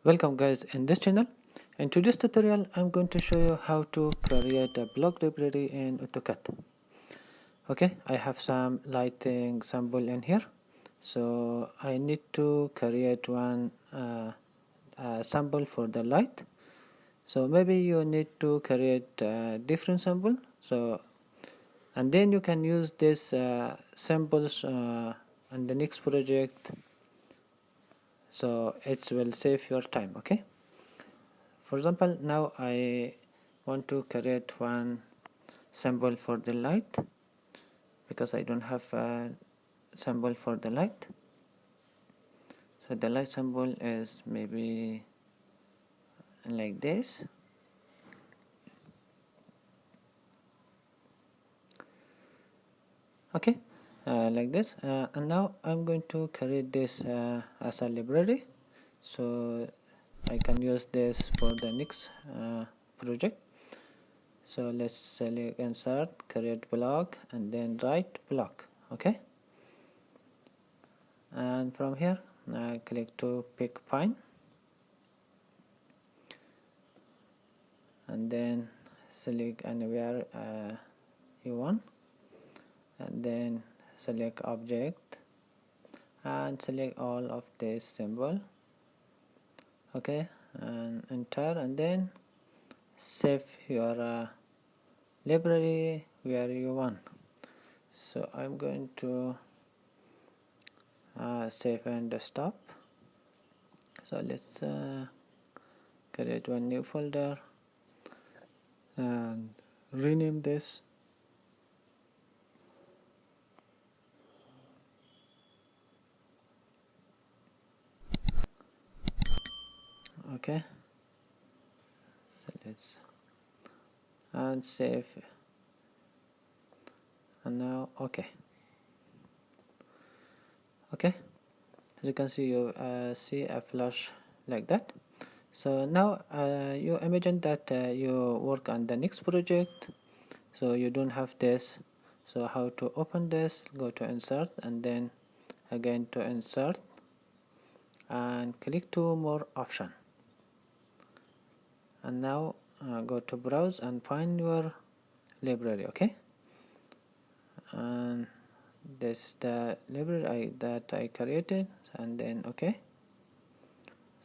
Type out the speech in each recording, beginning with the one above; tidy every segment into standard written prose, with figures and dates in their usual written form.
Welcome guys in this channel. In today's tutorial I'm going to show you how to create a block library in AutoCAD. Okay, I have some lighting sample in here, so I need to create one sample for the light. So maybe you need to create a different sample, and then you can use this samples on the next project, so it will save your time. Okay, for example, now I want to create one symbol for the light because I don't have a symbol for the light. So the light symbol is maybe like this. Okay, like this, and now I'm going to create this as a library, so I can use this for the next project. So let's select insert, create block, and then write block. Okay, and from here click to pick pine, and then select anywhere you want, and then select object and select all of this symbol. Okay, and enter, and then save your library where you want. So I'm going to save and desktop. So let's create one new folder and rename this. Okay, so let's and save, and now okay. As you can see, you see a flash like that. So now you imagine that you work on the next project, so you don't have this. So how to open this? Go to insert, and then again to insert, and click to more option, and now go to browse and find your library. Okay, and this is the library that I created, and then okay.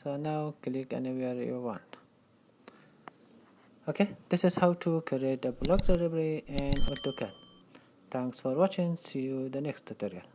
So now click anywhere you want. Okay, this is how to create a block library in AutoCAD. Thanks for watching. See you in the next tutorial.